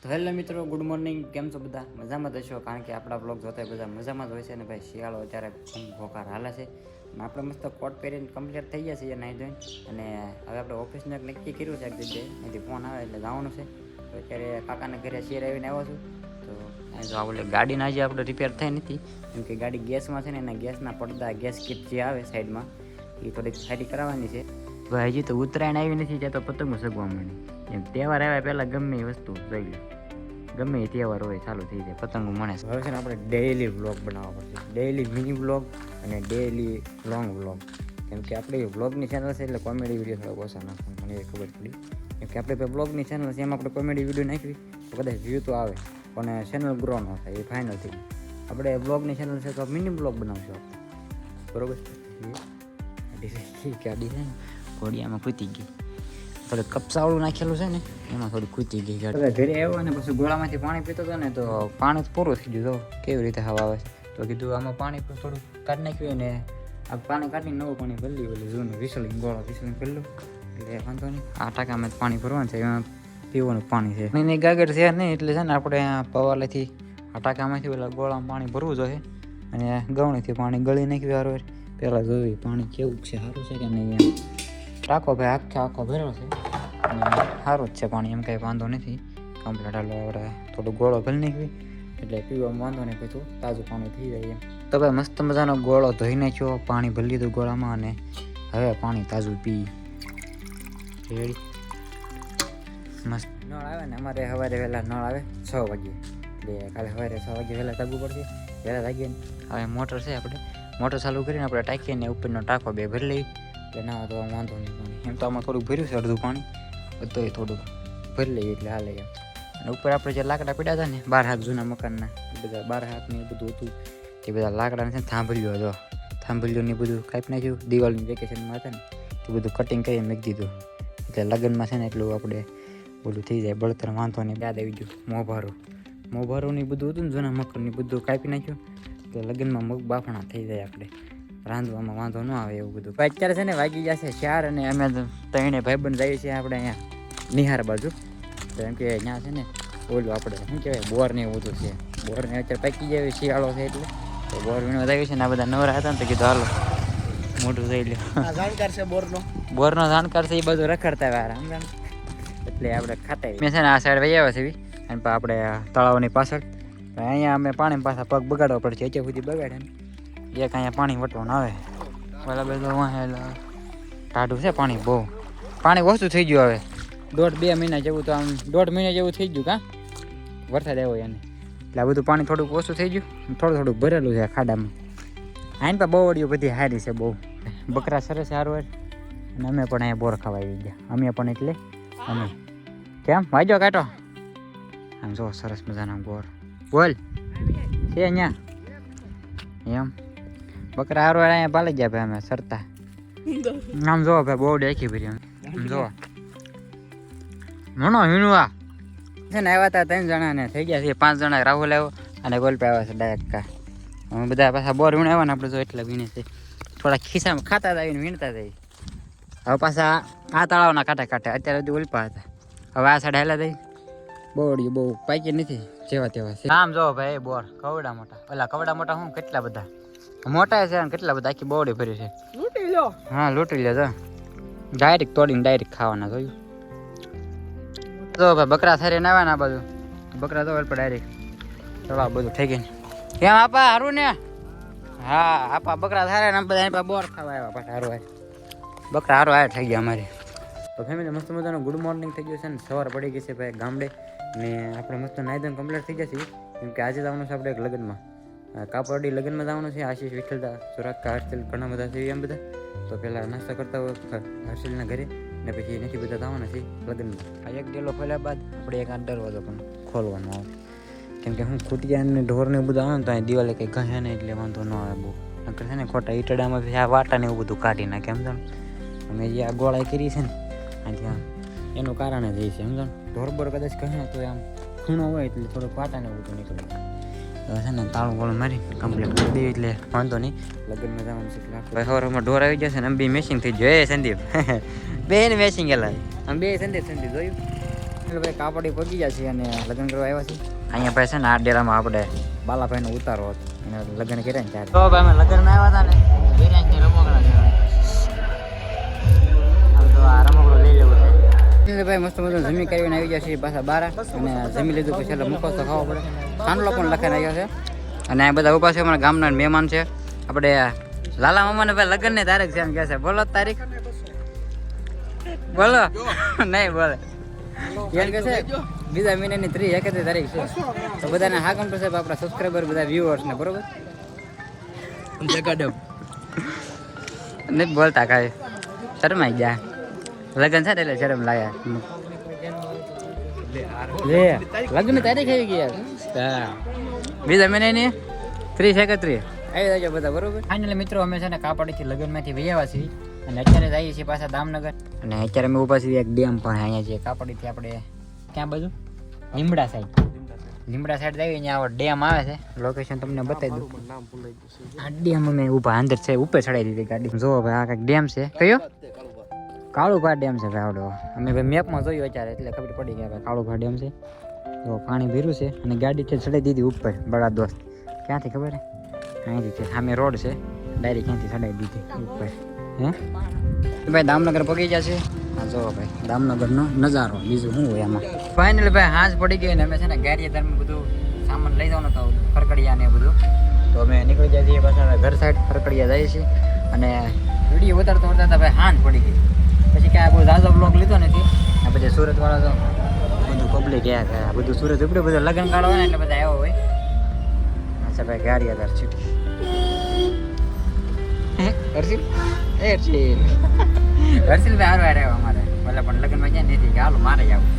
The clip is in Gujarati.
તો હેલો મિત્રો, ગુડ મોર્નિંગ. કેમ છો બધા? મજામાં જ હશો, કારણ કે આપણા બ્લોગ જોતા બધા મજામાં જ હોય છે. ને ભાઈ શિયાળો અત્યારે ભોકાર હાલે છે અને આપણે મસ્ત કોટ પહેરીને કમ્પ્લીટ થઈ ગયા છીએ નાહી ધોઈને. અને હવે આપણે ઓફિસનું એક નક્કી કર્યું છે એક જગ્યાએ, અહીંથી ફોન આવે એટલે જવાનું છે. તો અત્યારે કાકાના ઘરે શેર આવીને આવ્યો છું. તો જો આ ગાડીના આજે આપણે રિપેર થઈ નથી, કેમ કે ગાડી ગેસમાં છે ને એના ગેસના પડદા, ગેસ કીટ જે આવે સાઈડમાં, એ થોડીક સાઈડ કરાવવાની છે. ભાઈ હજી તો ઉત્તરાયણ આવી નથી, ત્યાં તો પતંગો સગવા માંડી. એમ તહેવાર આવ્યા પહેલાં ગમે એ વસ્તુ જોઈ લે, ગમે એ તહેવાર હોય ચાલુ થઈ જાય પતંગો મળે. હવે છે ને આપણે ડેઈલી વ્લોગ બનાવવા પડશે, ડેઈલી મિની વ્લોગ અને ડેઈલી લોંગ વ્લોગ. કેમ કે આપણી વ્લોગની ચેનલ છે એટલે કોમેડી વિડીયો થોડા ઓછા નાખવાનું, મને એ ખબર પડી. કેમ કે આપણે વ્લોગની ચેનલ છે એમાં આપણે કોમેડી વિડીયો નાખવી તો કદાચ વ્યૂ તો આવે પણ ચેનલ ગ્રો ન થાય, એ ફાઇનલ થઈ. આપણે વ્લોગની ચેનલ છે તો મિની વ્લોગ બનાવશું આપણે, બરોબર? ગાડી છે ને ઘોડિયામાં કૂતી ગઈ, થોડું કપસાવાળું નાખેલું છે ને એમાં થોડી કૂતી ગઈ ગાડી. ઘરે આવ્યો ને પછી ગોળામાંથી પાણી પીતો હતો ને તો પાણી પૂરું થઈ ગયું. તો કેવી રીતે હવા આવે તો કીધું આમાં પાણી થોડું કાઢી નાખ્યું ને આ પાણી કાઢીને નવું પાણી ભરી ઓલું જૂનું વિસળી ગોળો વિસળી ભરેલું એટલે વાંધો નહીં. આ ટાંકામાં પાણી ભરવાનું છે, એમાં પીવાનું પાણી છે. એની ગાગર છે નહીં એટલે છે ને આપણે પવાલેથી આ ટાંકામાંથી ઓલા ગોળામાં પાણી ભરવું જોઈએ અને ગવણીથી પાણી ગળી નાખ્યું હારું. પહેલાં જોયું પાણી કેવું છે, સારું છે કે નહીં. એમ ટાંકો ભાઈ આખો ભરેલો છે અને સારું જ છે પાણી, એમ કાંઈ વાંધો નથી. કમ્પ્લીટ હાલો આપણે થોડું ગોળો ભરી નાખવી એટલે પીવામાં વાંધો નહીં, પછી તાજું પાણી થઈ જાય એમ. તો ભાઈ મસ્ત મજાનો ગોળો ધોઈ નાખ્યો, પાણી ભરી લીધું ગોળામાં અને હવે પાણી તાજું પી રેડી. મસ્ત નળ આવે ને અમારે સવારે વહેલા નળ આવે 6 વાગે, એટલે કાલે સવારે 6 વાગે વહેલા જાગવું પડશે. વહેલા જાગીએ ને હવે મોટર છે, આપણે મોટર ચાલુ કરીને આપણે ટાંકીને ઉપરનો ટાંકો બે ભરી લઈએ એટલે ના તો વાંધો નહીં પાણી. એમ તો આમાં થોડુંક ભર્યું છે અડધું પાણી, બધું થોડુંક ભરી લઈએ એટલે હાલે એમ. અને ઉપર આપણે જે લાકડા પડ્યા હતા ને 12 હાથ જૂના મકાનના, એ બધા 12 હાથ ને એ બધું હતું, એ બધા લાકડાને છે ને થાંભલ્યો હતો, થાંભલ્યોને બધું કાપી નાખ્યું. દિવાળીની વેકેશનમાં હતા ને એ બધું કટિંગ કરીને મૂકી દીધું એટલે લગ્નમાં છે ને એટલું આપણે બધું થઈ જાય બળતર, વાંધો નહીં. યાદ આવી ગયું મોભારું ને બધું હતું ને જૂના મકાનની બધું કાપી નાખ્યું એટલે લગ્નમાં મગ બાફણા થઈ જાય, આપણે રાંધવામાં વાંધો ન આવે એવું બધું. અત્યારે છે ને વાગી જશે 4 અને અમે ત્રણે ભાઈબંધ જઈએ છીએ આપણે અહીંયા નિહાર બાજુ. તો એમ કે અહીંયા છે ને ઓલું આપણે શું કહેવાય બોર ને એવું બધું છે, બોરને અત્યારે પાકી જાય શિયાળો છે એટલે તો બોર વીણવા જાય છે ને આ બધા નવરા હતા ને તો કીધું હાલો મોટું થઈ લે. જાણકાર છે બોરનો જાણકાર છે, એ બધું રખડતા વાર સમજાણ એટલે આપણે ખાતા. મેં છે ને આ સાઈડ વહી આવ્યા છે અને આપણે તળાવની પાછળ અહીંયા અમે પાણી પાછા પગ બગાડવા પડશે, અત્યાર સુધી બગાડે ને એક અહીંયા પાણી વટવાનું આવે બરાબર. તો ટાઢું છે પાણી, બહુ પાણી ઓછું થઈ ગયું. હવે 1.5-2 મહિના જેવું તો આમ 1.5 મહિના જેવું થઈ ગયું કાં વરસાદ આવ્યો એને, એટલે આ બધું પાણી થોડુંક ઓછું થઈ ગયું, થોડુંક ભરેલું છે ખાડામાં. આઈને પણ બહુ વડીઓ બધી સારી છે, બહુ બકરા સરસ સારું હોય. અને અમે પણ અહીંયા બોર ખાવા આવી ગયા, અમે પણ એટલે અમે કેમ વાંચો કાઢો આમ જો સરસ મજાના બોર બોલ છે અહીંયા એમ. બકરા હારો અહીંયા પાલી ગયા ભાઈ અમે સરતા આમ જો ભાઈ બહુ ડેખી ભરી આમ જો મનો હીણવા છે ને આવ્યા હતા 3 જણા ને થઈ ગયા છે 5 જણા. રાહુલ આવ્યો અને ગોલ્પે આવ્યા છે ડાયરેક્ટ કા. અમે બધા પાછા બોર વીણ આવ્યા ને આપણે જો એટલા વીણે છે, થોડા ખિસ્સામાં ખાતા હતા આવીને વીણતા જાય. હવે પાછા આ તળાવના કાંઠે અત્યારે બધું ઓલપા હતા, હવે આ સાઈડ હેલા થઈ બોવડી બહુ પાકી નથી જેવા તેવા છે. આમ જો ભાઈ બોર કવડા મોટા, ઓલા કવડા મોટા હું કેટલા બધા મોટા છે ને કેટલા બધા આખી બોવડી ભરી છે. લૂંટી લો. હા લૂંટી લે તો ડાયરેક્ટ તોડીને ડાયરેક્ટ ખાવાના જોયું. તો ભાઈ બકરા થઈને આવ્યા ને આ બાજુ બકરા તો પર ડાયરેક્ટ ચલો બધું થઈ ગયું. કેમ આપા હારું ને? હા આપા બકરા થારે ને બધા બોર ખાવા આવ્યા પાછા હારું આવે બકરા હારું આવે થઈ ગયા અમારે. તો ફેમિલી મસ્ત મજાનો ગુડ મોર્નિંગ થઈ ગયું છે ને સવાર પડી ગઈ છે ભાઈ ગામડે ને આપણે મસ્ત નાઈધન કમ્પ્લીટ થઈ જશે. કેમ કે આજે જવાનું છે આપણે એક લગ્નમાં, કાપડી લગ્નમાં જવાનું છે. આશીષ વિઠ્ઠલદા સુરાકા હર્ષિલ ઘણા બધા છે એમ બધા. તો પહેલાં નાસ્તો કરતા હોય હર્ષિલના ઘરે ને પછી નથી બધા જવાના છે લગ્નમાં. આ એક ડેલો ખોલ્યા બાદ આપણે એક આ દરવાજો પણ ખોલવાનો આવે, કેમ કે હું ખૂટિયા ને ઢોર ને બધું આવે ને તો અહીં દિવાલે કંઈ કહે નહીં એટલે વાંધો ન આવે બહુ. નકર છે ને ખોટા ઈટડામાં પછી આ વાટા ને એવું બધું કાઢી નાખે સમજો. અમે જે આ ગોળાઈ કરી છે ને આથી આમ એનું કારણ જ એ છે સમજો. ઢોર બોર કદાચ કહે તો આમ ખૂણો હોય એટલે થોડુંક વાટા ને એવું બધું નીકળે. છે ને તાળું ગોળ મારી કમ્પ્લીટ કરી દઈએ એટલે વાંધો નહીં. લગ્નમાં જવાનું છે એટલે સવારમાં ઢોર આવી જશે ને આમ બી મેચિંગ થઈ ગયો. એ સંદીપ બે ને મેચિંગ એલા આમ બે સંદીપ જોયું ભાઈ કાપડી પગી ગયા છે અને લગ્ન કરવા આવ્યા છે અહીંયા ભાઈ છે ને આ ડેરામાં આપણે બાલાભાઈનો ઉતારો હતો એને લગ્ન કર્યા ને ત્યારે તો ભાઈ અમે લગ્ન આવ્યા હતા ને વિરાજને રમકડા લેવા તો આ રમકડો લઈ લેવો છે ભાઈ મસ્ત મસ્ત જમી કરીને આવી ગયા છે પાછા બાર અને જમી લીધું પછી એટલે મુખો તો ખાવો પડે કાંડલો પણ લખાઈને આવ્યો છે અને આ બધા ઉભા છે અમારા ગામના મહેમાન છે આપણે લાલા મામાને ભાઈ લગ્ન ની તારીખ છે એમ કહે છે બોલો તારીખ બોલો નહીં બોલે એમ કે છે બીજા મહિનાની 31 તારીખ છે તો બધાને હા કમ સાહેબ આપણા સબસ્ક્રાઈબર બધા વ્યુઅર્સ ને બરોબર નહીં બોલતા કાંઈ શરમાઈ ગયા લગ્ન છે એટલે શરમ લાગ્યા લે લગ્ન તારીખ આવી ગઈ યાર બીજા મહિનાની 30 31 આવી જાય બધા બરોબર ફાઇનલી મિત્રો અમે છે ને કાપડીથી લગ્નમાંથી વૈયાવા છીએ અને અત્યારે જઈએ છીએ પાછા દામનગર અને અત્યારે અમે ઉભા છીએ એક ડેમ પણ અહીંયા છે કાપડીથી આપણે ક્યાં બાજુ લીમડા સાઈડ જઈએ અહીંયા ડેમ આવે છે લોકેશન તમને બતાવી દઉં આ ડેમ અમે ઊભા અંદર છે ઉપર ચડાવી દીધી ગાડી જો ભાઈ આ કંઈક ડેમ છે કયો કાળુભા ડેમ છે ભાઈ આવડો અમે ભાઈ મેપમાં જોયું અત્યારે એટલે ખબર પડી ગયા ભાઈ કાળુભા ડેમ છે તો પાણી ભીરું છે અને ગાડી છે ચડાવી દીધી ઉપર બડા દોસ્ત ક્યાંથી ખબર હે અહીંથી છે સામે રોડ છે ડાયરેક્ટ ક્યાંથી ચડાવી દીધી ઉપર હે ભાઈ દામનગર પગી ગયા છે હા જો ભાઈ દામનગરનો નજારો બીજું શું હોય આમાં ફાઇનલી ભાઈ હાંજ પડી ગઈ ને અમે છે ને ગારિયાધારમાં બધું સામાન લઈ જવાનું તો ખરકડિયા ને બધું તો અમે નીકળી જાય છીએ પાછા ઘર સાઈડ ખરકડિયા જઈએ છીએ અને વિડીયો ઉતારતા ભાઈ હાંજ પડી ગઈ પછી ક્યાં બહુ ઝાઝો બ્લોગ લીધો નથી આ પછી સુરતવાળા તો બધું પબ્લિક ગયા બધું સુરત ઉપડે બધું લગ્ન કાઢો હોય ને એટલે બધા આવ્યો હોય અચ્છા ભાઈ ગારિયાધાર છે હર્ષિલ હર્ષિલ ભાઈ હારું આવ્યા અમારે ભલે પણ લગ્નમાં ક્યાં નથી કે હાલો મારે આવું